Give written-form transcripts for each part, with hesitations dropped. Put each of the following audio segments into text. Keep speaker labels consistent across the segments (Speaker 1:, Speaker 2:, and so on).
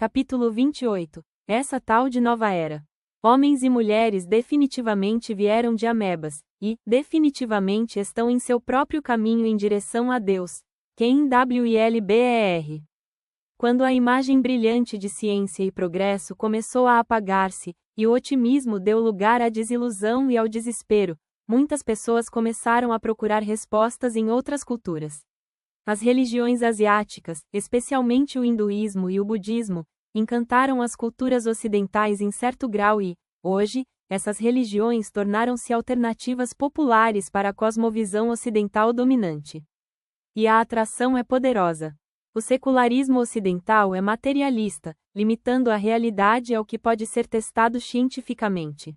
Speaker 1: Capítulo 28. Essa tal de nova era. Homens e mulheres definitivamente vieram de amebas, e, definitivamente estão em seu próprio caminho em direção a Deus. Ken Wilber. Quando a imagem brilhante de ciência e progresso começou a apagar-se, e o otimismo deu lugar à desilusão e ao desespero, muitas pessoas começaram a procurar respostas em outras culturas. As religiões asiáticas, especialmente o hinduísmo e o budismo, encantaram as culturas ocidentais em certo grau e, hoje, essas religiões tornaram-se alternativas populares para a cosmovisão ocidental dominante. E a atração é poderosa. O secularismo ocidental é materialista, limitando a realidade ao que pode ser testado cientificamente.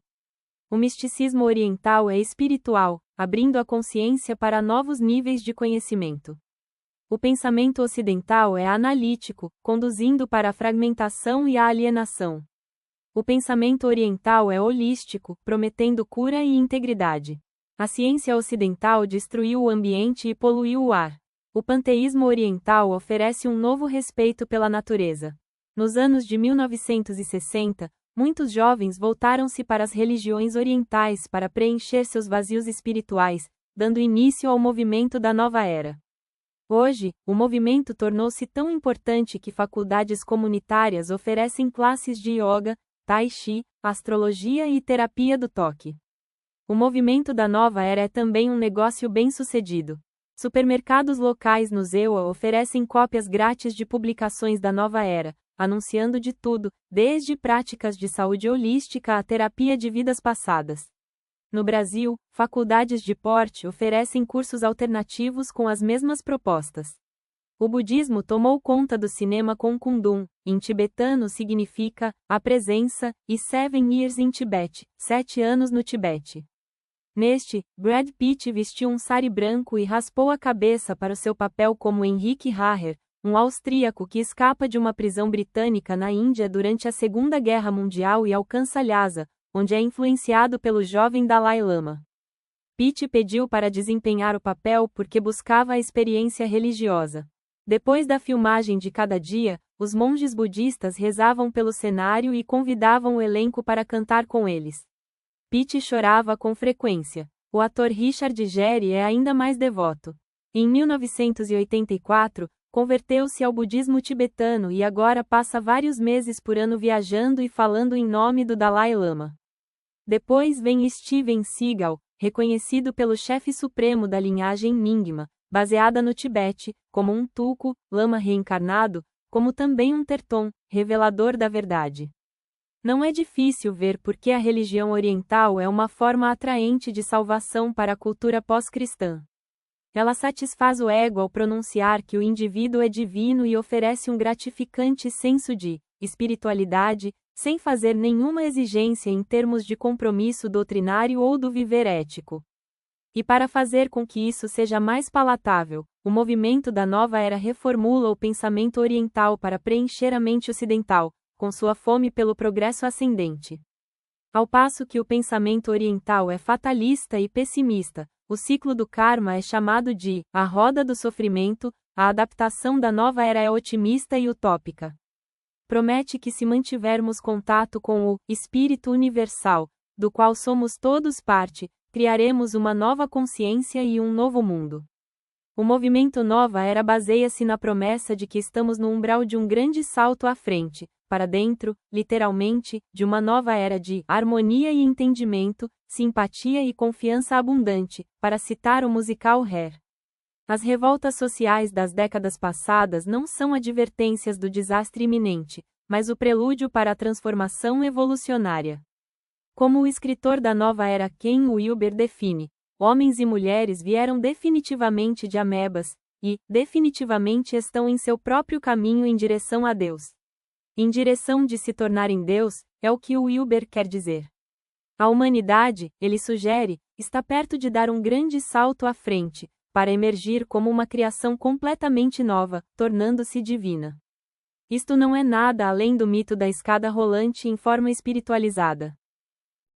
Speaker 1: O misticismo oriental é espiritual, abrindo a consciência para novos níveis de conhecimento. O pensamento ocidental é analítico, conduzindo para a fragmentação e a alienação. O pensamento oriental é holístico, prometendo cura e integridade. A ciência ocidental destruiu o ambiente e poluiu o ar. O panteísmo oriental oferece um novo respeito pela natureza. Nos anos de 1960, muitos jovens voltaram-se para as religiões orientais para preencher seus vazios espirituais, dando início ao movimento da nova era. Hoje, o movimento tornou-se tão importante que faculdades comunitárias oferecem classes de yoga, tai chi, astrologia e terapia do toque. O movimento da nova era é também um negócio bem-sucedido. Supermercados locais no ZEUA oferecem cópias grátis de publicações da nova era, anunciando de tudo, desde práticas de saúde holística a terapia de vidas passadas. No Brasil, faculdades de porte oferecem cursos alternativos com as mesmas propostas. O budismo tomou conta do cinema com Kundun, em tibetano significa a presença, e 7 Years in Tibet, 7 anos no Tibete. Neste, Brad Pitt vestiu um sari branco e raspou a cabeça para o seu papel como Henrik Haher, um austríaco que escapa de uma prisão britânica na Índia durante a Segunda Guerra Mundial e alcança Lhasa, onde é influenciado pelo jovem Dalai Lama. Pitt pediu para desempenhar o papel porque buscava a experiência religiosa. Depois da filmagem de cada dia, os monges budistas rezavam pelo cenário e convidavam o elenco para cantar com eles. Pitt chorava com frequência. O ator Richard Gere é ainda mais devoto. Em 1984, converteu-se ao budismo tibetano e agora passa vários meses por ano viajando e falando em nome do Dalai Lama. Depois vem Steven Seagal, reconhecido pelo chefe supremo da linhagem Nyingma, baseada no Tibete, como um Tulku, lama reencarnado, como também um Terton, revelador da verdade. Não é difícil ver por que a religião oriental é uma forma atraente de salvação para a cultura pós-cristã. Ela satisfaz o ego ao pronunciar que o indivíduo é divino e oferece um gratificante senso de espiritualidade, sem fazer nenhuma exigência em termos de compromisso doutrinário ou do viver ético. E para fazer com que isso seja mais palatável, o movimento da nova era reformula o pensamento oriental para preencher a mente ocidental, com sua fome pelo progresso ascendente. Ao passo que o pensamento oriental é fatalista e pessimista, o ciclo do karma é chamado de a roda do sofrimento, a adaptação da nova era é otimista e utópica. Promete que se mantivermos contato com o Espírito Universal, do qual somos todos parte, criaremos uma nova consciência e um novo mundo. O movimento Nova Era baseia-se na promessa de que estamos no umbral de um grande salto à frente, para dentro, literalmente, de uma nova era de harmonia e entendimento, simpatia e confiança abundante, para citar o musical Hair. As revoltas sociais das décadas passadas não são advertências do desastre iminente, mas o prelúdio para a transformação evolucionária. Como o escritor da nova era Ken Wilber define, homens e mulheres vieram definitivamente de amebas, e, definitivamente estão em seu próprio caminho em direção a Deus. Em direção de se tornarem Deus, é o que o Wilber quer dizer. A humanidade, ele sugere, está perto de dar um grande salto à frente, para emergir como uma criação completamente nova, tornando-se divina. Isto não é nada além do mito da escada rolante em forma espiritualizada.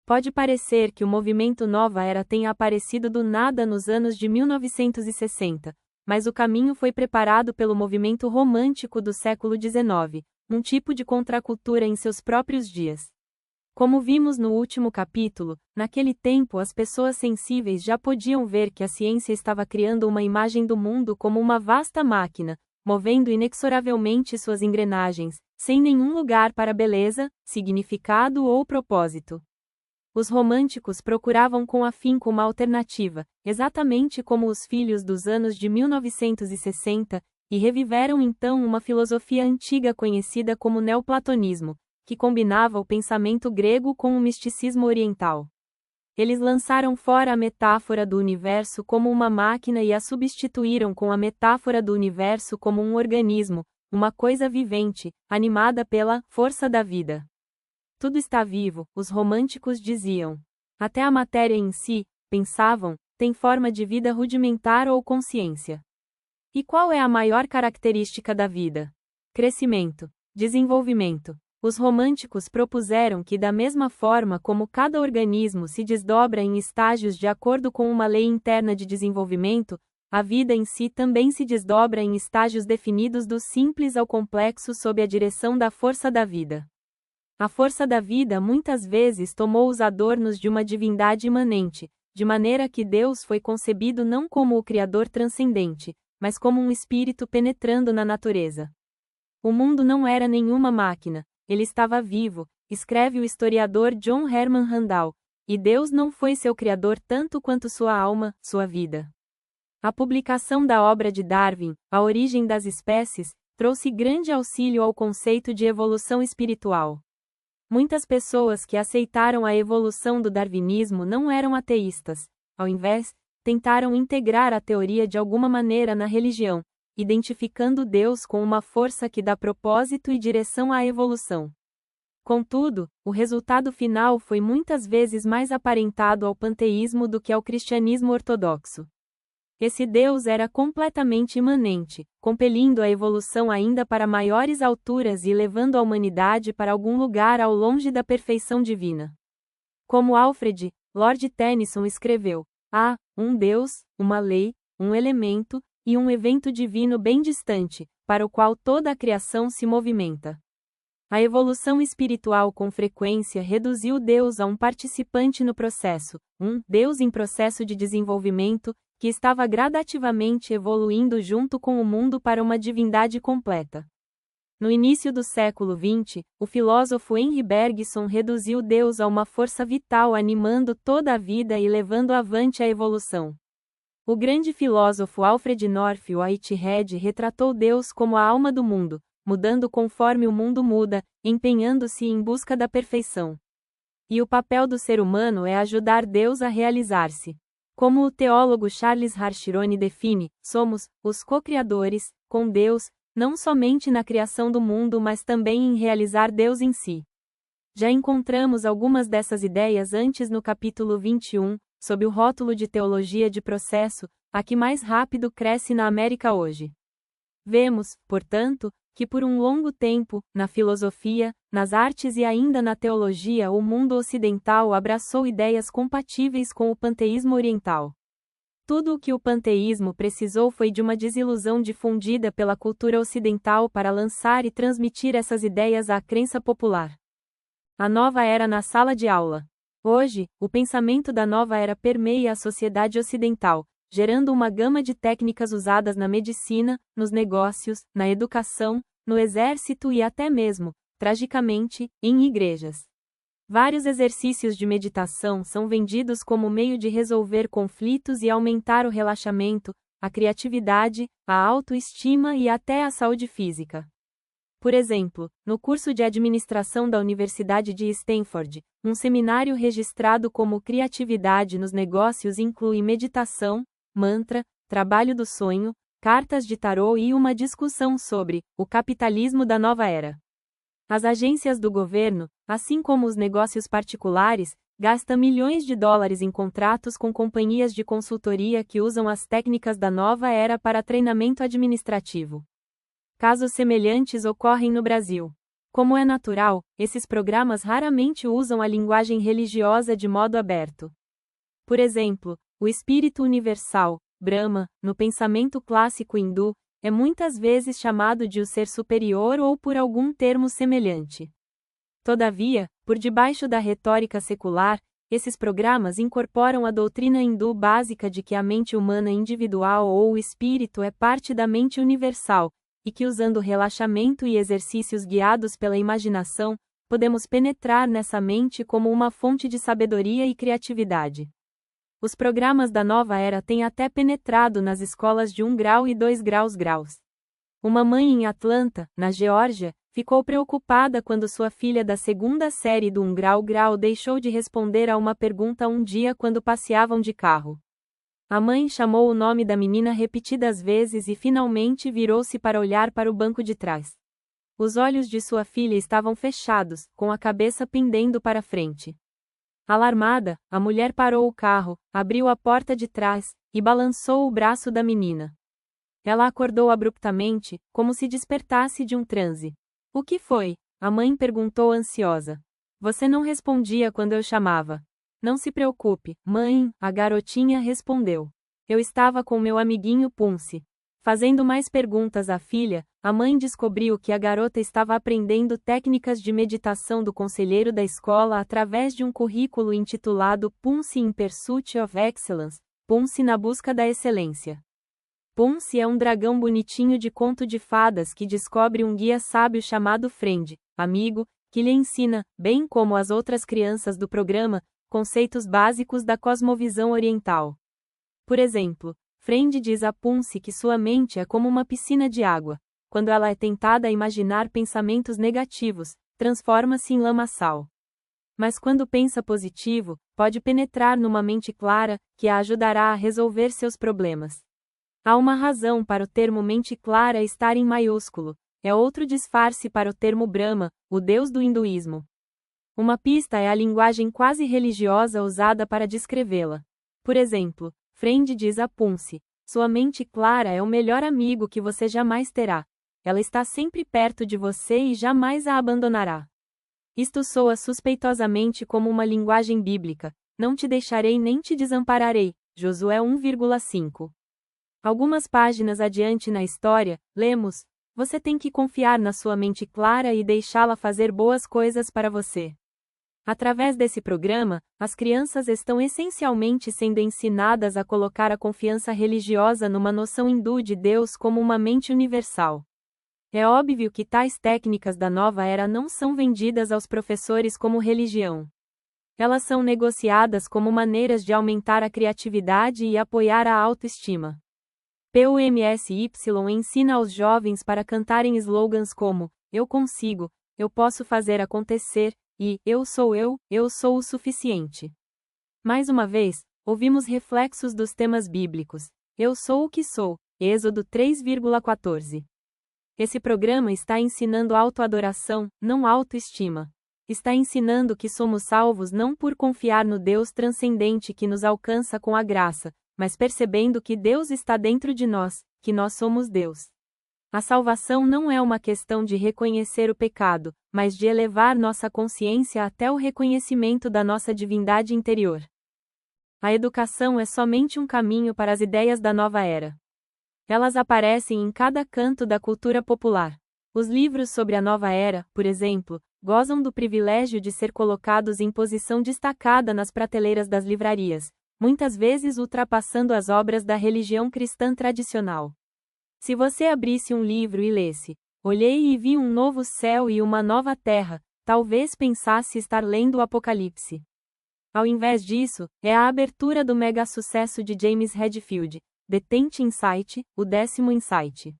Speaker 1: Pode parecer que o movimento Nova Era tenha aparecido do nada nos anos de 1960, mas o caminho foi preparado pelo movimento romântico do século XIX, um tipo de contracultura em seus próprios dias. Como vimos no último capítulo, naquele tempo as pessoas sensíveis já podiam ver que a ciência estava criando uma imagem do mundo como uma vasta máquina, movendo inexoravelmente suas engrenagens, sem nenhum lugar para beleza, significado ou propósito. Os românticos procuravam com afinco uma alternativa, exatamente como os filhos dos anos de 1960, e reviveram então uma filosofia antiga conhecida como neoplatonismo, que combinava o pensamento grego com o misticismo oriental. Eles lançaram fora a metáfora do universo como uma máquina e a substituíram com a metáfora do universo como um organismo, uma coisa vivente, animada pela força da vida. Tudo está vivo, os românticos diziam. Até a matéria em si, pensavam, tem forma de vida rudimentar ou consciência. E qual é a maior característica da vida? Crescimento, desenvolvimento. Os românticos propuseram que, da mesma forma como cada organismo se desdobra em estágios de acordo com uma lei interna de desenvolvimento, a vida em si também se desdobra em estágios definidos do simples ao complexo sob a direção da força da vida. A força da vida muitas vezes tomou os adornos de uma divindade imanente, de maneira que Deus foi concebido não como o Criador transcendente, mas como um espírito penetrando na natureza. O mundo não era nenhuma máquina, ele estava vivo, escreve o historiador John Herman Randall, e Deus não foi seu criador tanto quanto sua alma, sua vida. A publicação da obra de Darwin, A Origem das Espécies, trouxe grande auxílio ao conceito de evolução espiritual. Muitas pessoas que aceitaram a evolução do darwinismo não eram ateístas, ao invés, tentaram integrar a teoria de alguma maneira na religião, identificando Deus com uma força que dá propósito e direção à evolução. Contudo, o resultado final foi muitas vezes mais aparentado ao panteísmo do que ao cristianismo ortodoxo. Esse Deus era completamente imanente, compelindo a evolução ainda para maiores alturas e levando a humanidade para algum lugar ao longe da perfeição divina. Como Alfred, Lord Tennyson escreveu, há um Deus, uma lei, um elemento, e um evento divino bem distante, para o qual toda a criação se movimenta. A evolução espiritual com frequência reduziu Deus a um participante no processo, um Deus em processo de desenvolvimento, que estava gradativamente evoluindo junto com o mundo para uma divindade completa. No início do século XX, o filósofo Henry Bergson reduziu Deus a uma força vital animando toda a vida e levando avante a evolução. O grande filósofo Alfred North Whitehead retratou Deus como a alma do mundo, mudando conforme o mundo muda, empenhando-se em busca da perfeição. E o papel do ser humano é ajudar Deus a realizar-se. Como o teólogo Charles Harchirone define, somos os co-criadores, com Deus, não somente na criação do mundo mas também em realizar Deus em si. Já encontramos algumas dessas ideias antes no capítulo 21, sob o rótulo de Teologia de Processo, a que mais rápido cresce na América hoje. Vemos, portanto, que por um longo tempo, na filosofia, nas artes e ainda na teologia o mundo ocidental abraçou ideias compatíveis com o panteísmo oriental. Tudo o que o panteísmo precisou foi de uma desilusão difundida pela cultura ocidental para lançar e transmitir essas ideias à crença popular. A nova era na sala de aula. Hoje, o pensamento da nova era permeia a sociedade ocidental, gerando uma gama de técnicas usadas na medicina, nos negócios, na educação, no exército e até mesmo, tragicamente, em igrejas. Vários exercícios de meditação são vendidos como meio de resolver conflitos e aumentar o relaxamento, a criatividade, a autoestima e até a saúde física. Por exemplo, no curso de administração da Universidade de Stanford, um seminário registrado como Criatividade nos Negócios inclui meditação, mantra, trabalho do sonho, cartas de tarô e uma discussão sobre o capitalismo da nova era. As agências do governo, assim como os negócios particulares, gastam milhões de dólares em contratos com companhias de consultoria que usam as técnicas da nova era para treinamento administrativo. Casos semelhantes ocorrem no Brasil. Como é natural, esses programas raramente usam a linguagem religiosa de modo aberto. Por exemplo, o espírito universal, Brahma, no pensamento clássico hindu, é muitas vezes chamado de o ser superior ou por algum termo semelhante. Todavia, por debaixo da retórica secular, esses programas incorporam a doutrina hindu básica de que a mente humana individual ou o espírito é parte da mente universal, e que usando relaxamento e exercícios guiados pela imaginação, podemos penetrar nessa mente como uma fonte de sabedoria e criatividade. Os programas da nova era têm até penetrado nas escolas de 1 grau e 2 graus. Uma mãe em Atlanta, na Geórgia, ficou preocupada quando sua filha da segunda série do 1 grau deixou de responder a uma pergunta um dia quando passeavam de carro. A mãe chamou o nome da menina repetidas vezes e finalmente virou-se para olhar para o banco de trás. Os olhos de sua filha estavam fechados, com a cabeça pendendo para frente. Alarmada, a mulher parou o carro, abriu a porta de trás e balançou o braço da menina. Ela acordou abruptamente, como se despertasse de um transe. O que foi? A mãe perguntou ansiosa. Você não respondia quando eu chamava. Não se preocupe, mãe, a garotinha respondeu. Eu estava com meu amiguinho Punce. Fazendo mais perguntas à filha, a mãe descobriu que a garota estava aprendendo técnicas de meditação do conselheiro da escola através de um currículo intitulado Punce in Pursuit of Excellence, Punce na busca da excelência. Punce é um dragão bonitinho de conto de fadas que descobre um guia sábio chamado Friend, amigo, que lhe ensina, bem como as outras crianças do programa, conceitos básicos da cosmovisão oriental. Por exemplo, Friend diz a Punce que sua mente é como uma piscina de água. Quando ela é tentada a imaginar pensamentos negativos, transforma-se em lamaçal. Mas quando pensa positivo, pode penetrar numa mente clara, que a ajudará a resolver seus problemas. Há uma razão para o termo mente clara estar em maiúsculo, é outro disfarce para o termo Brahma, o deus do hinduísmo. Uma pista é a linguagem quase religiosa usada para descrevê-la. Por exemplo, Friend diz a Punce, sua mente clara é o melhor amigo que você jamais terá. Ela está sempre perto de você e jamais a abandonará. Isto soa suspeitosamente como uma linguagem bíblica, não te deixarei nem te desampararei, Josué 1,5. Algumas páginas adiante na história, lemos, você tem que confiar na sua mente clara e deixá-la fazer boas coisas para você. Através desse programa, as crianças estão essencialmente sendo ensinadas a colocar a confiança religiosa numa noção hindu de Deus como uma mente universal. É óbvio que tais técnicas da nova era não são vendidas aos professores como religião. Elas são negociadas como maneiras de aumentar a criatividade e apoiar a autoestima. PUMSY ensina aos jovens para cantarem slogans como, eu consigo, eu posso fazer acontecer, e, eu sou o suficiente. Mais uma vez, ouvimos reflexos dos temas bíblicos, eu sou o que sou, Êxodo 3,14. Esse programa está ensinando autoadoração, não autoestima. Está ensinando que somos salvos não por confiar no Deus transcendente que nos alcança com a graça, mas percebendo que Deus está dentro de nós, que nós somos Deus. A salvação não é uma questão de reconhecer o pecado, mas de elevar nossa consciência até o reconhecimento da nossa divindade interior. A educação é somente um caminho para as ideias da nova era. Elas aparecem em cada canto da cultura popular. Os livros sobre a nova era, por exemplo, gozam do privilégio de ser colocados em posição destacada nas prateleiras das livrarias, muitas vezes ultrapassando as obras da religião cristã tradicional. Se você abrisse um livro e lesse, olhei e vi um novo céu e uma nova terra, talvez pensasse estar lendo o Apocalipse. Ao invés disso, é a abertura do mega sucesso de James Hetfield, The 10th Insight, o 10º Insight.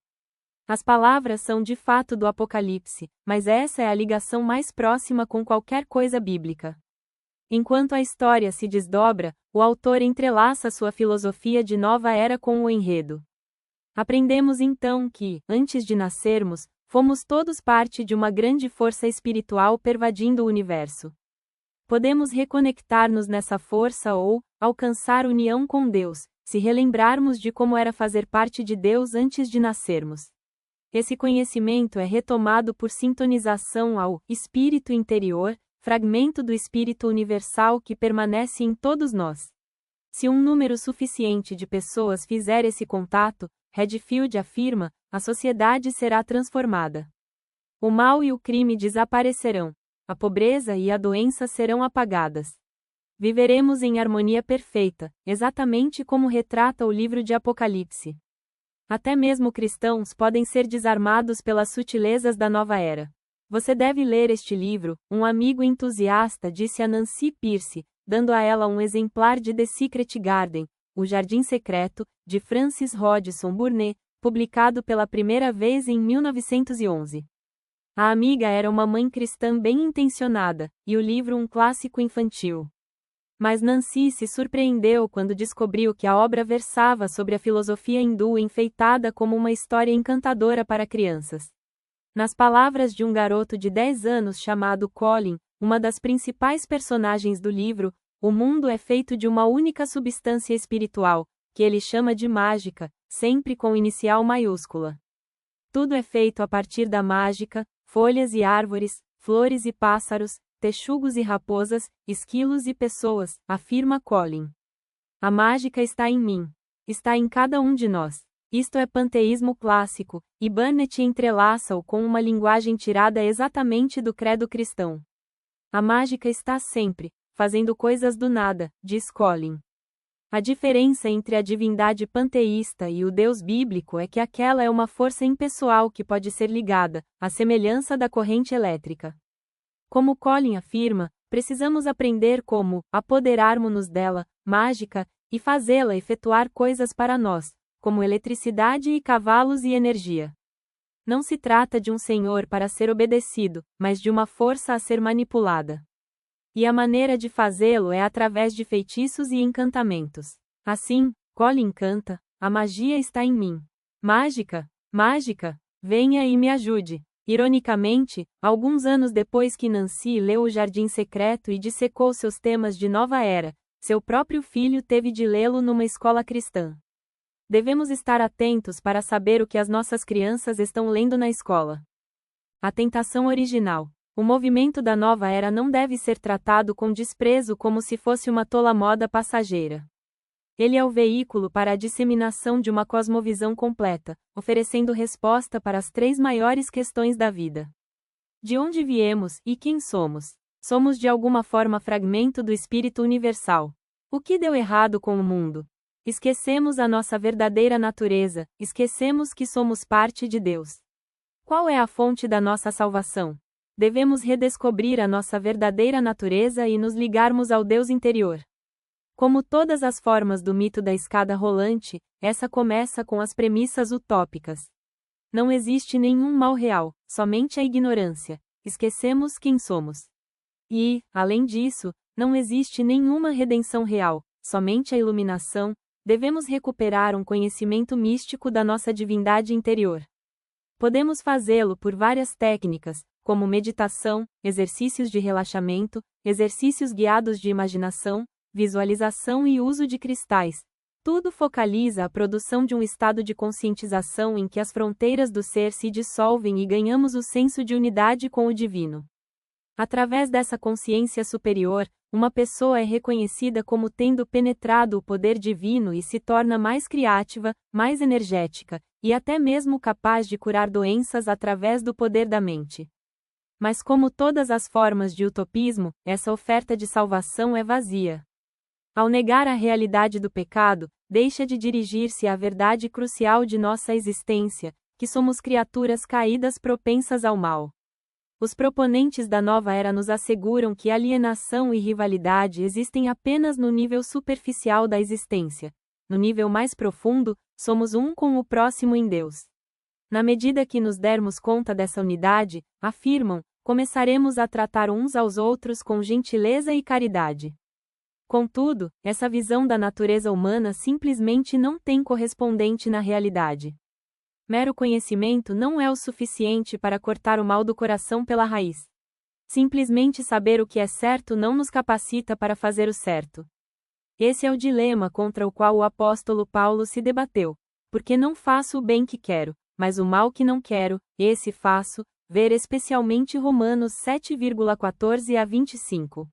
Speaker 1: As palavras são de fato do Apocalipse, mas essa é a ligação mais próxima com qualquer coisa bíblica. Enquanto a história se desdobra, o autor entrelaça sua filosofia de nova era com o enredo. Aprendemos então que, antes de nascermos, fomos todos parte de uma grande força espiritual pervadindo o universo. Podemos reconectar-nos nessa força ou alcançar união com Deus, se relembrarmos de como era fazer parte de Deus antes de nascermos. Esse conhecimento é retomado por sintonização ao espírito interior, fragmento do espírito universal que permanece em todos nós. Se um número suficiente de pessoas fizer esse contato, Redfield afirma, a sociedade será transformada. O mal e o crime desaparecerão. A pobreza e a doença serão apagadas. Viveremos em harmonia perfeita, exatamente como retrata o livro de Apocalipse. Até mesmo cristãos podem ser desarmados pelas sutilezas da nova era. Você deve ler este livro, um amigo entusiasta disse a Nancy Pierce, dando a ela um exemplar de The Secret Garden, O Jardim Secreto, de Francis Hodgson Burnett, publicado pela primeira vez em 1911. A amiga era uma mãe cristã bem intencionada, e o livro um clássico infantil. Mas Nancy se surpreendeu quando descobriu que a obra versava sobre a filosofia hindu enfeitada como uma história encantadora para crianças. Nas palavras de um garoto de 10 anos chamado Colin, uma das principais personagens do livro, o mundo é feito de uma única substância espiritual, que ele chama de mágica, sempre com inicial maiúscula. Tudo é feito a partir da mágica, folhas e árvores, flores e pássaros, texugos e raposas, esquilos e pessoas, afirma Colin. A mágica está em mim. Está em cada um de nós. Isto é panteísmo clássico, e Burnett entrelaça-o com uma linguagem tirada exatamente do credo cristão. A mágica está sempre, fazendo coisas do nada, diz Colin. A diferença entre a divindade panteísta e o Deus bíblico é que aquela é uma força impessoal que pode ser ligada, à semelhança da corrente elétrica. Como Colin afirma, precisamos aprender como apoderarmos-nos dela, mágica, e fazê-la efetuar coisas para nós, como eletricidade e cavalos e energia. Não se trata de um senhor para ser obedecido, mas de uma força a ser manipulada. E a maneira de fazê-lo é através de feitiços e encantamentos. Assim, Colin canta, a magia está em mim. Mágica, mágica, venha e me ajude. Ironicamente, alguns anos depois que Nancy leu O Jardim Secreto e dissecou seus temas de nova era, seu próprio filho teve de lê-lo numa escola cristã. Devemos estar atentos para saber o que as nossas crianças estão lendo na escola. A tentação original. O movimento da nova era não deve ser tratado com desprezo como se fosse uma tola moda passageira. Ele é o veículo para a disseminação de uma cosmovisão completa, oferecendo resposta para as 3 maiores questões da vida. De onde viemos e quem somos? Somos de alguma forma fragmento do espírito universal. O que deu errado com o mundo? Esquecemos a nossa verdadeira natureza, esquecemos que somos parte de Deus. Qual é a fonte da nossa salvação? Devemos redescobrir a nossa verdadeira natureza e nos ligarmos ao Deus interior. Como todas as formas do mito da escada rolante, essa começa com as premissas utópicas. Não existe nenhum mal real, somente a ignorância. Esquecemos quem somos. E, além disso, não existe nenhuma redenção real, somente a iluminação. Devemos recuperar um conhecimento místico da nossa divindade interior. Podemos fazê-lo por várias técnicas, como meditação, exercícios de relaxamento, exercícios guiados de imaginação, visualização e uso de cristais. Tudo focaliza a produção de um estado de conscientização em que as fronteiras do ser se dissolvem e ganhamos o senso de unidade com o divino. Através dessa consciência superior, uma pessoa é reconhecida como tendo penetrado o poder divino e se torna mais criativa, mais energética, e até mesmo capaz de curar doenças através do poder da mente. Mas como todas as formas de utopismo, essa oferta de salvação é vazia. Ao negar a realidade do pecado, deixa de dirigir-se à verdade crucial de nossa existência, que somos criaturas caídas propensas ao mal. Os proponentes da nova era nos asseguram que alienação e rivalidade existem apenas no nível superficial da existência. No nível mais profundo, somos um com o próximo em Deus. Na medida que nos dermos conta dessa unidade, afirmam, começaremos a tratar uns aos outros com gentileza e caridade. Contudo, essa visão da natureza humana simplesmente não tem correspondente na realidade. Mero conhecimento não é o suficiente para cortar o mal do coração pela raiz. Simplesmente saber o que é certo não nos capacita para fazer o certo. Esse é o dilema contra o qual o apóstolo Paulo se debateu. Porque não faço o bem que quero, mas o mal que não quero, esse faço, ver especialmente Romanos 7,14 a 25.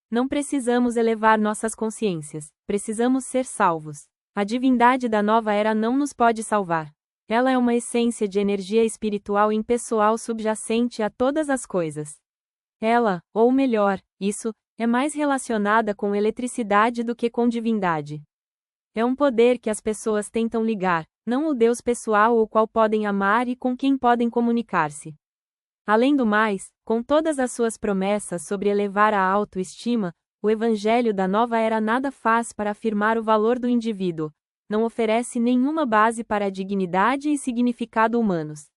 Speaker 1: Não precisamos elevar nossas consciências, precisamos ser salvos. A divindade da nova era não nos pode salvar. Ela é uma essência de energia espiritual impessoal subjacente a todas as coisas. Ela, ou melhor, isso, é mais relacionada com eletricidade do que com divindade. É um poder que as pessoas tentam ligar, não o Deus pessoal o qual podem amar e com quem podem comunicar-se. Além do mais, com todas as suas promessas sobre elevar a autoestima, o Evangelho da Nova Era nada faz para afirmar o valor do indivíduo, não oferece nenhuma base para a dignidade e significado humanos.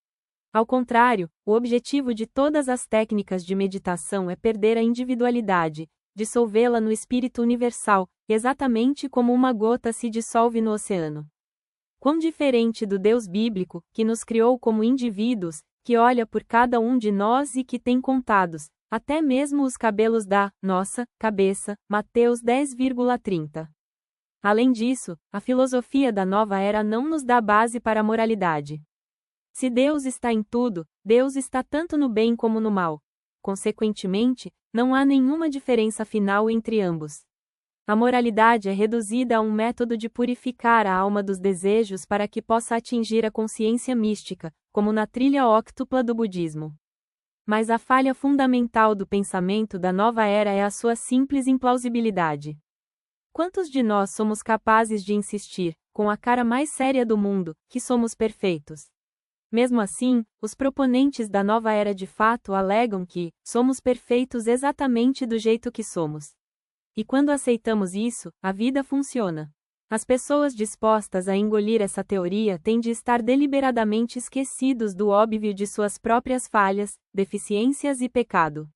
Speaker 1: Ao contrário, o objetivo de todas as técnicas de meditação é perder a individualidade, dissolvê-la no espírito universal, exatamente como uma gota se dissolve no oceano. Quão diferente do Deus bíblico, que nos criou como indivíduos, que olha por cada um de nós e que tem contados, até mesmo os cabelos da nossa cabeça, Mateus 10,30. Além disso, a filosofia da nova era não nos dá base para a moralidade. Se Deus está em tudo, Deus está tanto no bem como no mal. Consequentemente, não há nenhuma diferença final entre ambos. A moralidade é reduzida a um método de purificar a alma dos desejos para que possa atingir a consciência mística, como na trilha óctupla do budismo. Mas a falha fundamental do pensamento da nova era é a sua simples implausibilidade. Quantos de nós somos capazes de insistir, com a cara mais séria do mundo, que somos perfeitos? Mesmo assim, os proponentes da nova era de fato alegam que somos perfeitos exatamente do jeito que somos. E quando aceitamos isso, a vida funciona. As pessoas dispostas a engolir essa teoria têm de estar deliberadamente esquecidos do óbvio de suas próprias falhas, deficiências e pecado.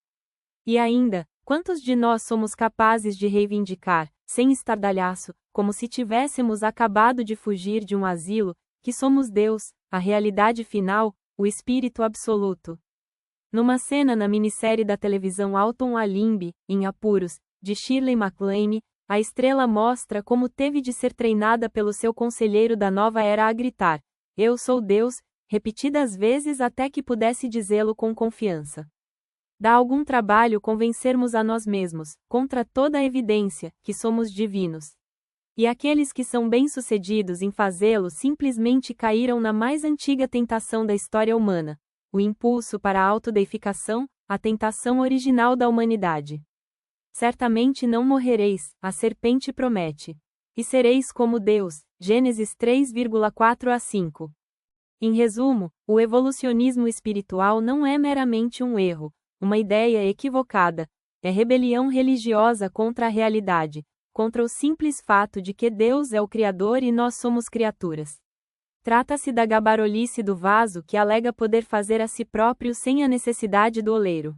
Speaker 1: E ainda, quantos de nós somos capazes de reivindicar, sem estardalhaço, como se tivéssemos acabado de fugir de um asilo, que somos Deus, a realidade final, o Espírito Absoluto? Numa cena na minissérie da televisão Alton a Limbe, em Apuros, de Shirley MacLaine, a estrela mostra como teve de ser treinada pelo seu conselheiro da nova era a gritar: "Eu sou Deus", repetidas vezes até que pudesse dizê-lo com confiança. Dá algum trabalho convencermos a nós mesmos, contra toda a evidência, que somos divinos. E aqueles que são bem-sucedidos em fazê-lo simplesmente caíram na mais antiga tentação da história humana, o impulso para a autodeificação, a tentação original da humanidade. Certamente não morrereis, a serpente promete. E sereis como Deus, Gênesis 3,4-5. Em resumo, o evolucionismo espiritual não é meramente um erro, uma ideia equivocada, é rebelião religiosa contra a realidade, contra o simples fato de que Deus é o Criador e nós somos criaturas. Trata-se da gabarolice do vaso que alega poder fazer a si próprio sem a necessidade do oleiro.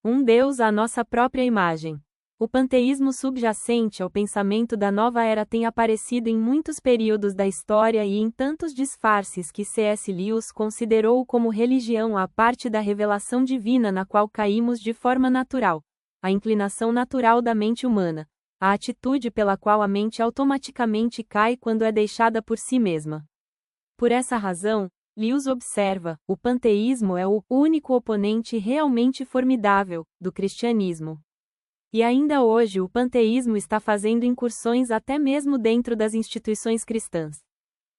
Speaker 1: Um Deus à nossa própria imagem. O panteísmo subjacente ao pensamento da nova era tem aparecido em muitos períodos da história e em tantos disfarces que C.S. Lewis considerou como religião à parte da revelação divina na qual caímos de forma natural, a inclinação natural da mente humana, a atitude pela qual a mente automaticamente cai quando é deixada por si mesma. Por essa razão, Lewis observa, o panteísmo é o único oponente realmente formidável do cristianismo. E ainda hoje o panteísmo está fazendo incursões até mesmo dentro das instituições cristãs.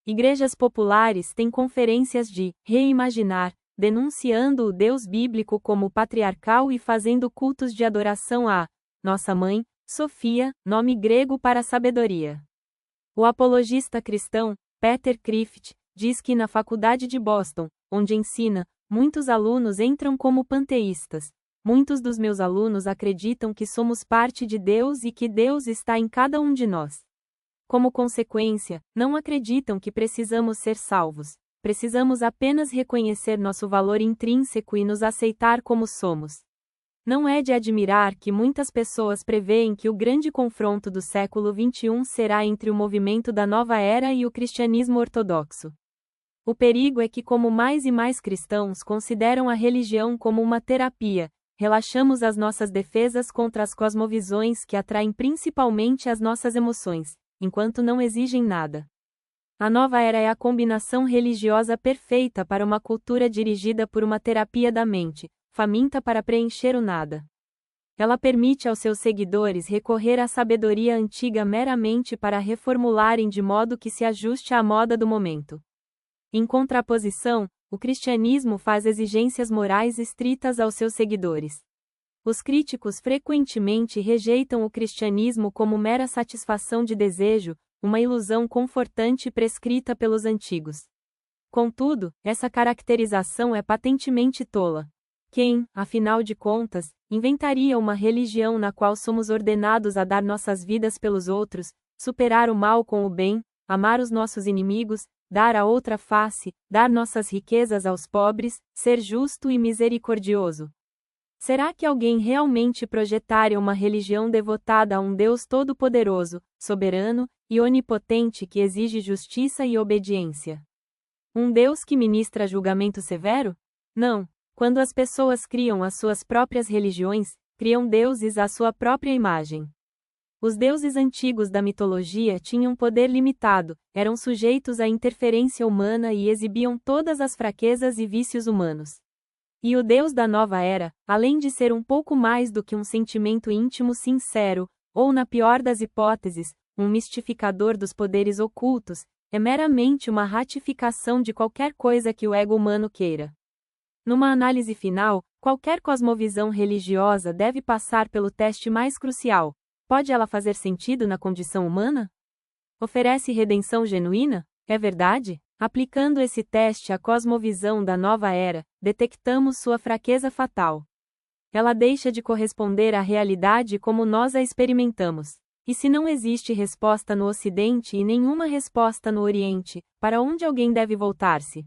Speaker 1: Igrejas populares têm conferências de reimaginar, denunciando o Deus bíblico como patriarcal e fazendo cultos de adoração a Nossa Mãe, Sofia, nome grego para sabedoria. O apologista cristão, Peter Crift, diz que na Faculdade de Boston, onde ensina, muitos alunos entram como panteístas. Muitos dos meus alunos acreditam que somos parte de Deus e que Deus está em cada um de nós. Como consequência, não acreditam que precisamos ser salvos. Precisamos apenas reconhecer nosso valor intrínseco e nos aceitar como somos. Não é de admirar que muitas pessoas preveem que o grande confronto do século XXI será entre o movimento da nova era e o cristianismo ortodoxo. O perigo é que, como mais e mais cristãos consideram a religião como uma terapia, relaxamos as nossas defesas contra as cosmovisões que atraem principalmente as nossas emoções, enquanto não exigem nada. A nova era é a combinação religiosa perfeita para uma cultura dirigida por uma terapia da mente, faminta para preencher o nada. Ela permite aos seus seguidores recorrer à sabedoria antiga meramente para reformularem de modo que se ajuste à moda do momento. Em contraposição, o cristianismo faz exigências morais estritas aos seus seguidores. Os críticos frequentemente rejeitam o cristianismo como mera satisfação de desejo, uma ilusão confortante prescrita pelos antigos. Contudo, essa caracterização é patentemente tola. Quem, afinal de contas, inventaria uma religião na qual somos ordenados a dar nossas vidas pelos outros, superar o mal com o bem, amar os nossos inimigos, dar a outra face, dar nossas riquezas aos pobres, ser justo e misericordioso? Será que alguém realmente projetaria uma religião devotada a um Deus todo-poderoso, soberano e onipotente que exige justiça e obediência? Um Deus que ministra julgamento severo? Não. Quando as pessoas criam as suas próprias religiões, criam deuses à sua própria imagem. Os deuses antigos da mitologia tinham poder limitado, eram sujeitos à interferência humana e exibiam todas as fraquezas e vícios humanos. E o Deus da nova era, além de ser um pouco mais do que um sentimento íntimo sincero, ou na pior das hipóteses, um mistificador dos poderes ocultos, é meramente uma ratificação de qualquer coisa que o ego humano queira. Numa análise final, qualquer cosmovisão religiosa deve passar pelo teste mais crucial: pode ela fazer sentido na condição humana? Oferece redenção genuína? É verdade? Aplicando esse teste à cosmovisão da nova era, detectamos sua fraqueza fatal. Ela deixa de corresponder à realidade como nós a experimentamos. E se não existe resposta no Ocidente e nenhuma resposta no Oriente, para onde alguém deve voltar-se?